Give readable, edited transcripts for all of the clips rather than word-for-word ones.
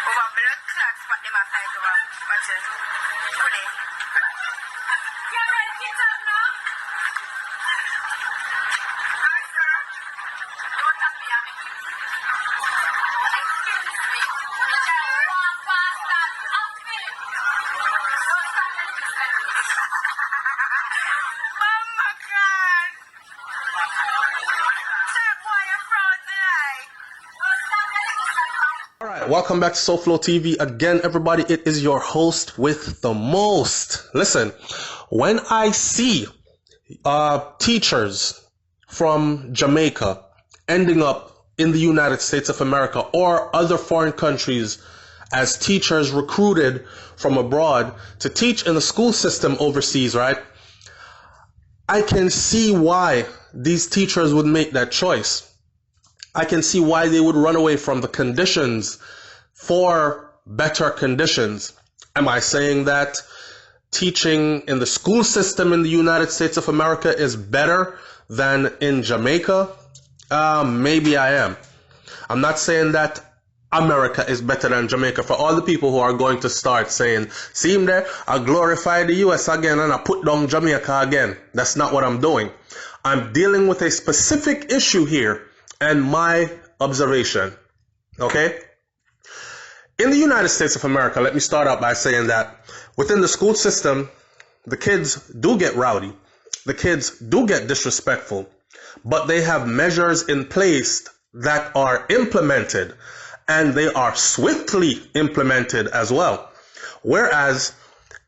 Over blood clots, but them are fight over. Watch it. Could they? You're right, kids up now. Hi, sir. Don't tap me, I'm excuse me. You can walk fast and up me. Don't stop me, listen. Mama God. Sir, boy, you're proud tonight. Don't stop me, listen. All right, welcome back to SouFLoTV. Again, everybody, it is your host with the most. Listen, when I see teachers from Jamaica ending up in the United States of America or other foreign countries as teachers recruited from abroad to teach in the school system overseas, right? I can see why these teachers would make that choice. I can see why they would run away from the conditions for better conditions. Am I saying that teaching in the school system in the United States of America is better than in Jamaica? Maybe I am. I'm not saying that America is better than Jamaica. For all the people who are going to start saying, see him there, I glorify the US again and I put down Jamaica again. That's not what I'm doing. I'm dealing with a specific issue here and my observation. Okay? In the United States of America, let me start out by saying that within the school system, the kids do get rowdy. The kids do get disrespectful, but they have measures in place that are implemented, and they are swiftly implemented as well. Whereas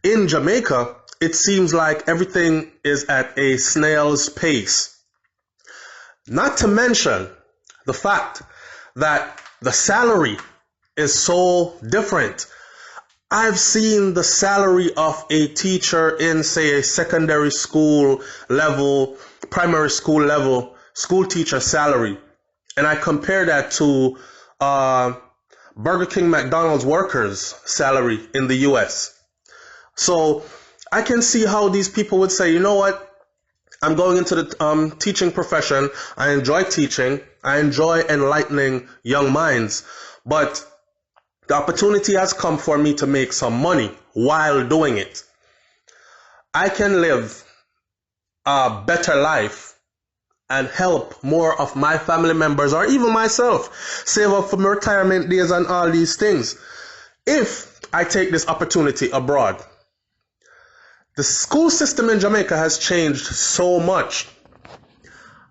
in Jamaica, it seems like everything is at a snail's pace. Not to mention the fact that the salary is so different. I've seen the salary of a teacher in, say, a secondary school level, primary school level, school teacher salary, and I compare that to Burger King, McDonald's workers' salary in the US. So I can see how these people would say, you know what? I'm going into the teaching profession. I enjoy teaching. I enjoy enlightening young minds. But the opportunity has come for me to make some money while doing it. I can live a better life and help more of my family members or even myself save up for my retirement days and all these things if I take this opportunity abroad. The school system in Jamaica has changed so much.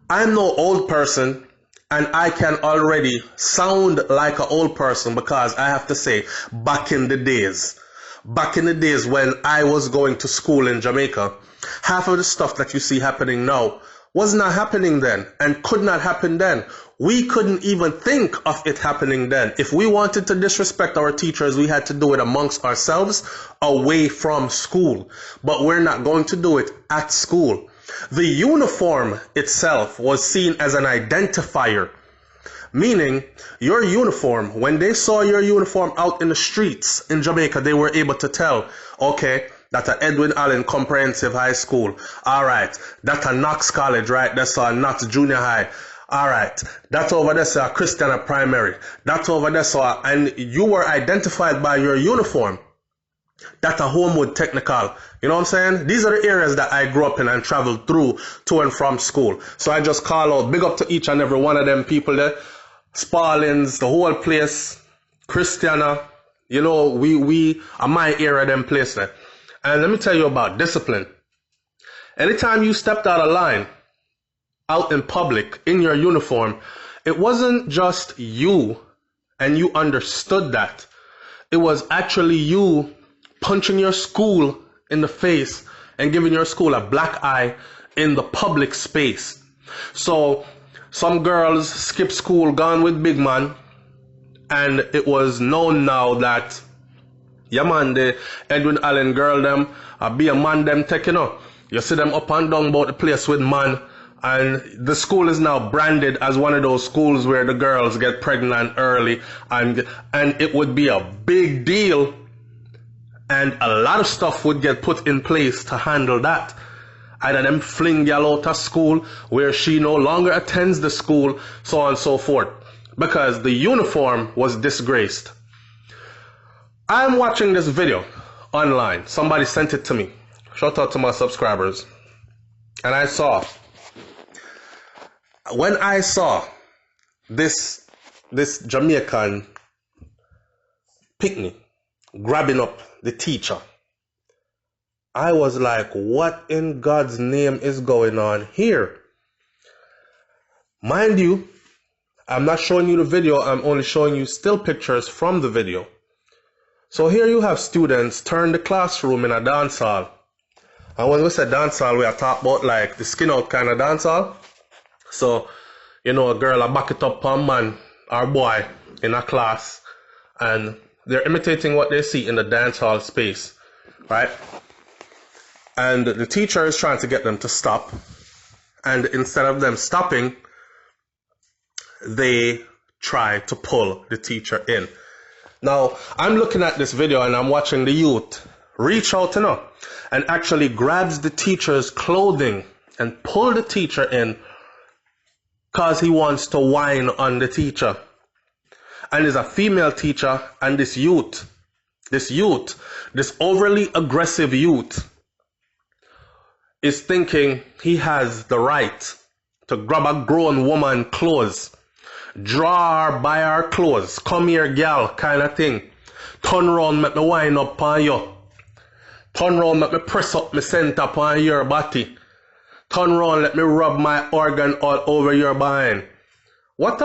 I'm no old person, and I can already sound like an old person because I have to say, back in the days when I was going to school in Jamaica, half of the stuff that you see happening now was not happening then and could not happen then. We couldn't even think of it happening then. If we wanted to disrespect our teachers, we had to do it amongst ourselves away from school. But we're not going to do it at school. The uniform itself was seen as an identifier, meaning your uniform, when they saw your uniform out in the streets in Jamaica, they were able to tell, okay, that's a Edwin Allen Comprehensive High School. All right, that's a Knox College, right? That's a Knox Junior High. All right, that's over there, so a Christiana Primary. That's over there, so and you were identified by your uniform. That's a Homewood Technical. You know what I'm saying? These are the areas that I grew up in and traveled through to and from school. So I just call out, big up to each and every one of them people there. Sparlins, the whole place, Christiana. You know, we are my era, them place there. And let me tell you about discipline. Anytime you stepped out of line, out in public, in your uniform, it wasn't just you and you understood that. It was actually you punching your school in the face and giving your school a black eye in the public space. So some girls skip school, gone with big man, and it was known now that, yeah man, the Edwin Allen girl them, be a man them taking up. You see them up and down about the place with man. And the school is now branded as one of those schools where the girls get pregnant early, and it would be a big deal, and a lot of stuff would get put in place to handle that. Either them fling gal out of school where she no longer attends the school, so on and so forth, because the uniform was disgraced. I'm watching this video online. Somebody sent it to me. Shout out to my subscribers. And when I saw this Jamaican picnic grabbing up the teacher, I was like, what in God's name is going on here? Mind you, I'm not showing you the video, I'm only showing you still pictures from the video. So here you have students turn the classroom in a dance hall. And when we say dance hall, we are talking about like the skin out kind of dance hall. So, you know, a girl a back it up on man or boy in a class, and they're imitating what they see in the dance hall space, right? And the teacher is trying to get them to stop. And instead of them stopping, they try to pull the teacher in. Now, I'm looking at this video and I'm watching the youth reach out, you know, and actually grabs the teacher's clothing and pull the teacher in because he wants to whine on the teacher. And there's a female teacher, and this overly aggressive youth is thinking he has the right to grab a grown woman clothes, draw her by her clothes, come here gal kind of thing, turn around, make me wind up on you, turn around, make me press up my center upon your body, turn around, let me rub my organ all over your behind. What?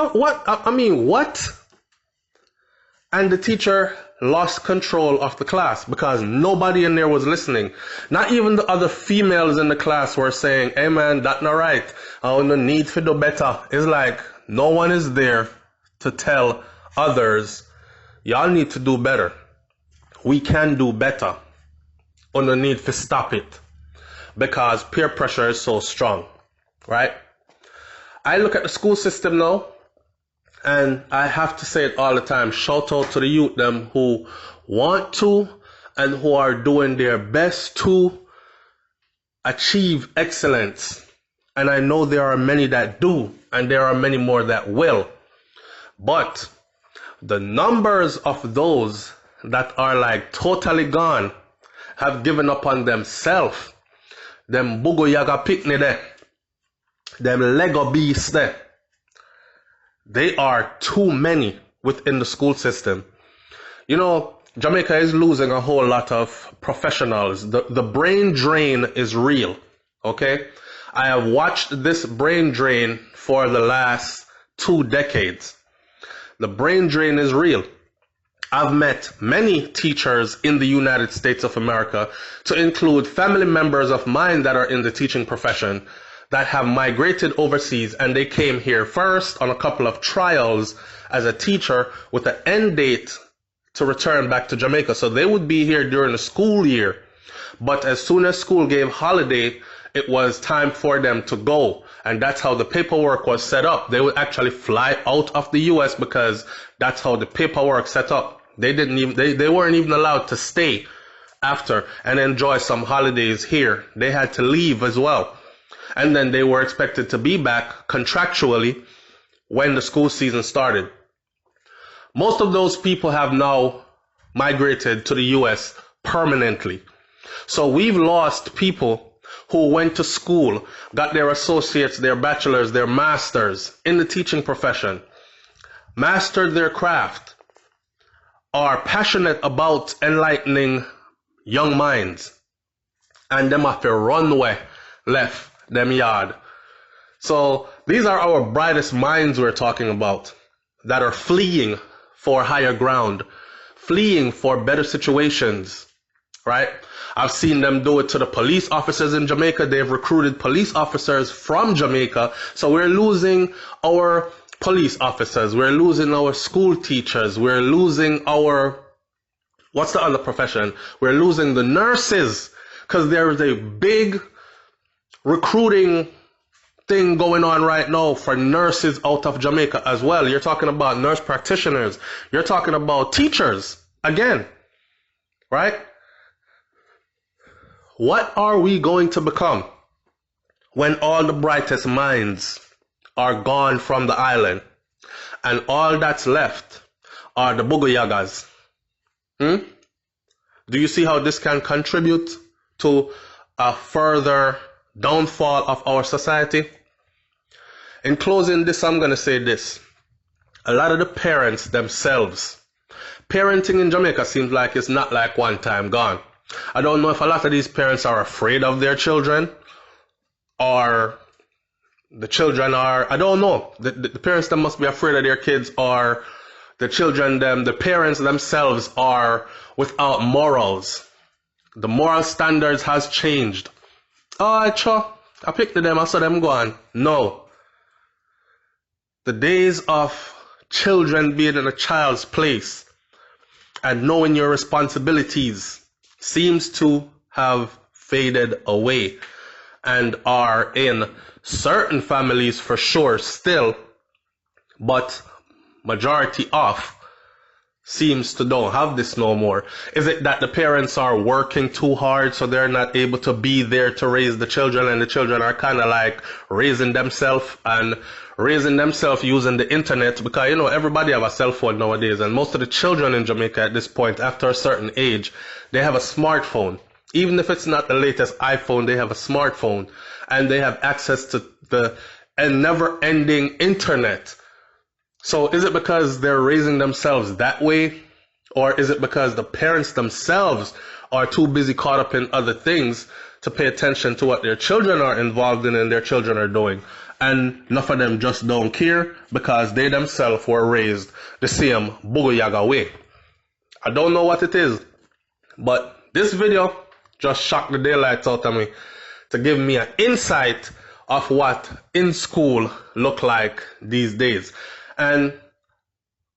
And the teacher lost control of the class because nobody in there was listening. Not even the other females in the class were saying, hey man, that's not right. I no need to do better. It's like no one is there to tell others, y'all need to do better. We can do better. On the need to stop it because peer pressure is so strong, right? I look at the school system now, and I have to say it all the time. Shout out to the youth them who want to and who are doing their best to achieve excellence. And I know there are many that do, and there are many more that will. But the numbers of those that are like totally gone, have given up on themselves, them bugo yaga picnic there, them Lego beasts there, they are too many within the school system. You know, Jamaica is losing a whole lot of professionals. The brain drain is real, okay? I have watched this brain drain for the last 2 decades. The brain drain is real. I've met many teachers in the United States of America, to include family members of mine that are in the teaching profession, that have migrated overseas, and they came here first on a couple of trials as a teacher with an end date to return back to Jamaica. So they would be here during the school year, but as soon as school gave holiday, it was time for them to go. And that's how the paperwork was set up. They would actually fly out of the US because that's how the paperwork set up. They weren't even allowed to stay after and enjoy some holidays here. They had to leave as well. And then they were expected to be back contractually when the school season started. Most of those people have now migrated to the US permanently. So we've lost people who went to school, got their associates, their bachelors, their masters in the teaching profession, mastered their craft, are passionate about enlightening young minds, and them have to run away, left them yard. So these are our brightest minds we're talking about that are fleeing for higher ground, fleeing for better situations, right? I've seen them do it to the police officers in Jamaica. They've recruited police officers from Jamaica. So we're losing our police officers. We're losing our school teachers. We're losing our, what's the other profession? We're losing the nurses because there is a big recruiting thing going on right now for nurses out of Jamaica as well. You're talking about nurse practitioners. You're talking about teachers again, right? What are we going to become when all the brightest minds are gone from the island and all that's left are the bugoyagas? Do you see how this can contribute to a further downfall of our society? In closing this, I'm going to say this. A lot of the parents themselves, parenting in Jamaica seems like it's not like one time gone. I don't know if a lot of these parents are afraid of their children, or the children are, I don't know. The parents that must be afraid of their kids, or the children, the parents themselves are without morals. The moral standards has changed. Oh, I picked them, I saw them go on. No. The days of children being in a child's place and knowing your responsibilities seems to have faded away, and are in certain families for sure still, but majority of seems to don't have this no more. Is it that the parents are working too hard so they're not able to be there to raise the children, and the children are kind of like raising themselves using the internet? Because, you know, everybody have a cell phone nowadays, and most of the children in Jamaica at this point, after a certain age, they have a smartphone. Even if it's not the latest iPhone, they have a smartphone, and they have access to the never-ending internet. So is it because they're raising themselves that way? Or is it because the parents themselves are too busy caught up in other things to pay attention to what their children are involved in and their children are doing? And enough of them just don't care because they themselves were raised the same Bugoyaga way. I don't know what it is, but this video just shocked the daylights out of me to give me an insight of what in school look like these days. And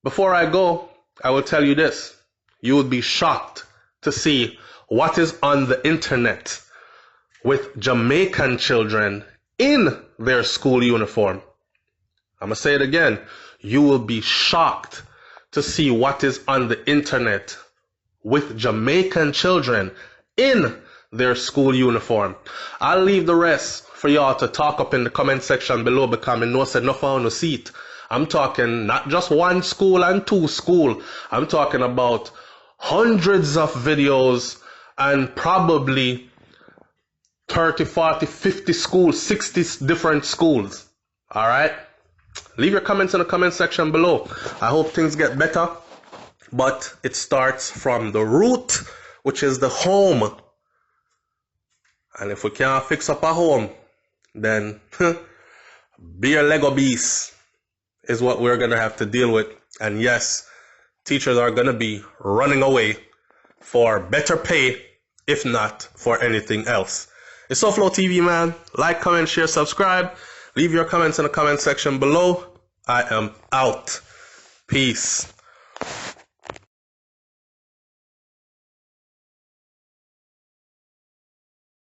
before I go, I will tell you this. You would be shocked to see what is on the internet with Jamaican children in their school uniform. I'm going to say it again. You will be shocked to see what is on the internet with Jamaican children in their school uniform. I'll leave the rest for y'all to talk up in the comment section below, because I know said enough on the seat. I'm talking not just one school and two school. I'm talking about hundreds of videos and probably 30, 40, 50 schools, 60 different schools. All right? Leave your comments in the comment section below. I hope things get better, but it starts from the root, which is the home. And if we can't fix up a home, then be a Lego beast is what we're going to have to deal with. And yes, teachers are going to be running away for better pay, if not for anything else. It's SouFLoTV, man. Like, comment, share, subscribe. Leave your comments in the comment section below. I am out. Peace.